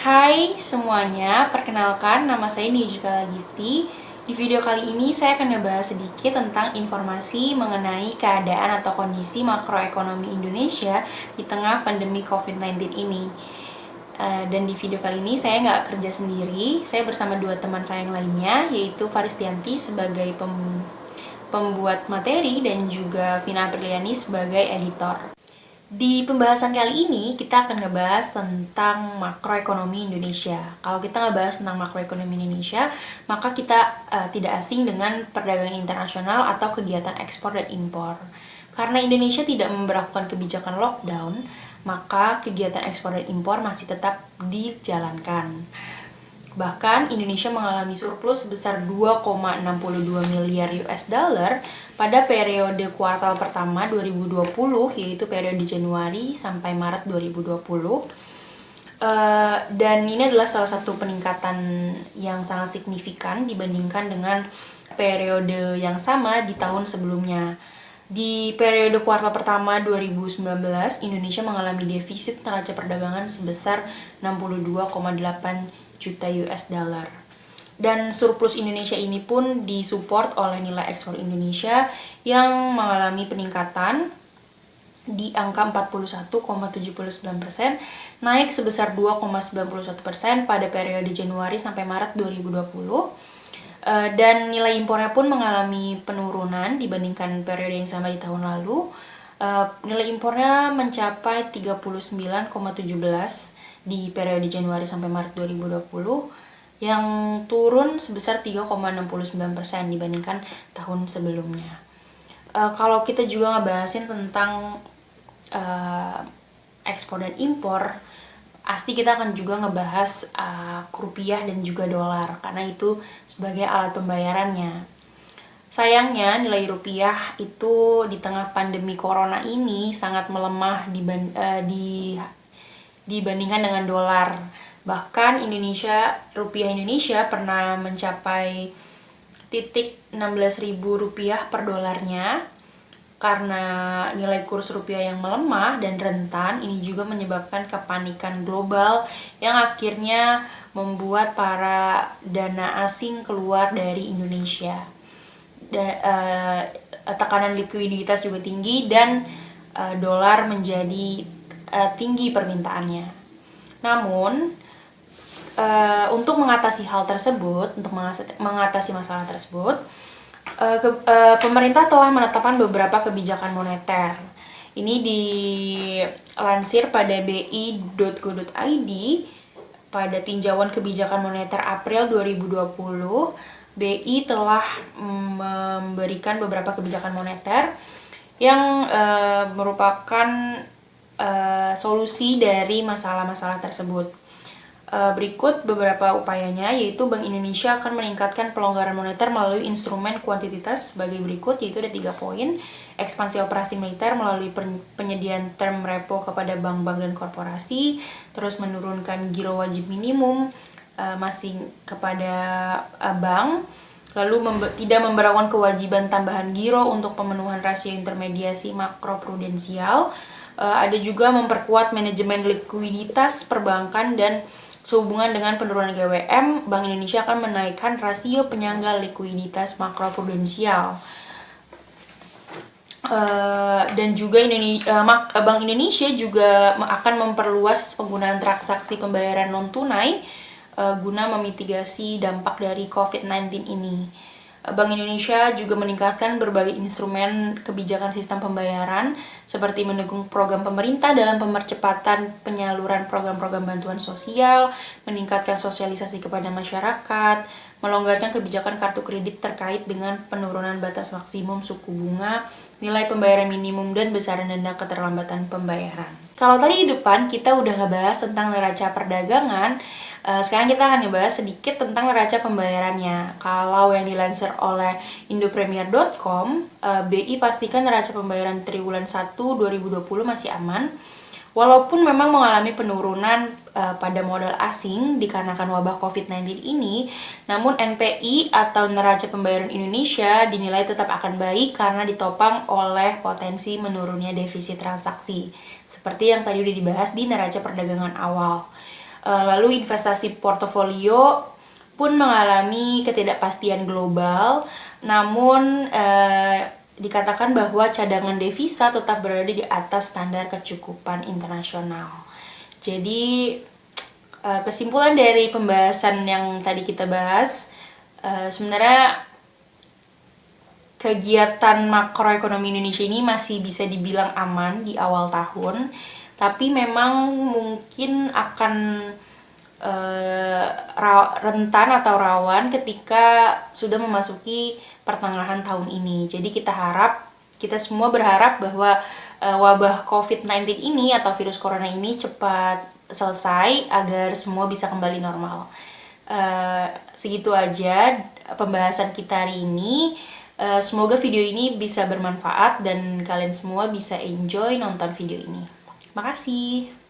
Hai semuanya, perkenalkan nama saya Nijika Gifty. Di video kali ini saya akan ngebahas sedikit tentang informasi mengenai keadaan atau kondisi makroekonomi Indonesia di tengah pandemi COVID-19 ini. Dan di video kali ini saya nggak kerja sendiri, saya bersama dua teman saya yang lainnya, yaitu Faristianti sebagai pembuat materi dan juga Vina Apriliani sebagai editor. Di pembahasan kali ini kita akan ngebahas tentang makroekonomi Indonesia. Kalau kita ngebahas tentang makroekonomi Indonesia, maka kita tidak asing dengan perdagangan internasional atau kegiatan ekspor dan impor. Karena Indonesia tidak memberlakukan kebijakan lockdown, maka kegiatan ekspor dan impor masih tetap dijalankan. Bahkan Indonesia mengalami surplus sebesar 2,62 miliar US dollar pada periode kuartal pertama 2020, yaitu periode Januari sampai Maret 2020. Dan ini adalah salah satu peningkatan yang sangat signifikan dibandingkan dengan periode yang sama di tahun sebelumnya. Di periode kuartal pertama 2019, Indonesia mengalami defisit neraca perdagangan sebesar 62,8 juta US dollar. Dan surplus Indonesia ini pun disupport oleh nilai ekspor Indonesia yang mengalami peningkatan di angka 41,79%, naik sebesar 2,91% pada periode Januari sampai Maret 2020. Dan nilai impornya pun mengalami penurunan dibandingkan periode yang sama di tahun lalu. Nilai impornya mencapai 39,17 di periode Januari sampai Maret 2020, yang turun sebesar 3,69% dibandingkan tahun sebelumnya. Kalau kita juga ngebahasin tentang ekspor dan impor, pasti kita akan juga ngebahas rupiah dan juga dolar, karena itu sebagai alat pembayarannya. Sayangnya nilai rupiah itu di tengah pandemi corona ini sangat melemah dibandingkan dengan dolar. Bahkan rupiah Indonesia pernah mencapai titik 16.000 rupiah per dolarnya. Karena nilai kurs rupiah yang melemah dan rentan, ini juga menyebabkan kepanikan global yang akhirnya membuat para dana asing keluar dari Indonesia. Tekanan likuiditas juga tinggi dan dolar menjadi tinggi permintaannya. Namun, untuk mengatasi hal tersebut, untuk mengatasi masalah tersebut, pemerintah telah menetapkan beberapa kebijakan moneter. Ini dilansir pada bi.go.id pada tinjauan kebijakan moneter April 2020. BI telah memberikan beberapa kebijakan moneter yang merupakan solusi dari masalah-masalah tersebut. Berikut beberapa upayanya, yaitu Bank Indonesia akan meningkatkan pelonggaran moneter melalui instrumen kuantitas sebagai berikut, yaitu ada 3 poin. Ekspansi operasi militer melalui penyediaan term repo kepada bank-bank dan korporasi, terus menurunkan giro wajib minimum masing kepada bank, lalu tidak memberlakukan kewajiban tambahan giro untuk pemenuhan rasio intermediasi makroprudensial. Ada juga memperkuat manajemen likuiditas perbankan, dan sehubungan dengan penurunan GWM, Bank Indonesia akan menaikkan rasio penyangga likuiditas makroprudensial. Dan juga Bank Indonesia juga akan memperluas penggunaan transaksi pembayaran non-tunai guna memitigasi dampak dari COVID-19 ini. Bank Indonesia juga meningkatkan berbagai instrumen kebijakan sistem pembayaran, seperti mendukung program pemerintah dalam percepatan penyaluran program-program bantuan sosial, meningkatkan sosialisasi kepada masyarakat, melonggarkan kebijakan kartu kredit terkait dengan penurunan batas maksimum suku bunga, nilai pembayaran minimum, dan besaran denda keterlambatan pembayaran. Kalau tadi di depan kita udah ngebahas tentang neraca perdagangan, sekarang kita akan ngebahas sedikit tentang neraca pembayarannya. Kalau yang dilansir oleh indopremier.com, BI pastikan neraca pembayaran triwulan 1 2020 masih aman. Walaupun memang mengalami penurunan pada modal asing dikarenakan wabah COVID-19 ini, namun NPI atau neraca pembayaran Indonesia dinilai tetap akan baik karena ditopang oleh potensi menurunnya defisit transaksi, seperti yang tadi udah dibahas di neraca perdagangan awal. Lalu investasi portofolio pun mengalami ketidakpastian global, namun dikatakan bahwa cadangan devisa tetap berada di atas standar kecukupan internasional. Jadi kesimpulan dari pembahasan yang tadi kita bahas, sebenarnya kegiatan makroekonomi Indonesia ini masih bisa dibilang aman di awal tahun, tapi memang mungkin akan rentan atau rawan ketika sudah memasuki pertengahan tahun ini. Jadi kita semua berharap bahwa wabah COVID-19 ini atau virus corona ini cepat selesai agar semua bisa kembali normal. Segitu aja pembahasan kita hari ini. Semoga video ini bisa bermanfaat dan kalian semua bisa enjoy nonton video ini. Makasih.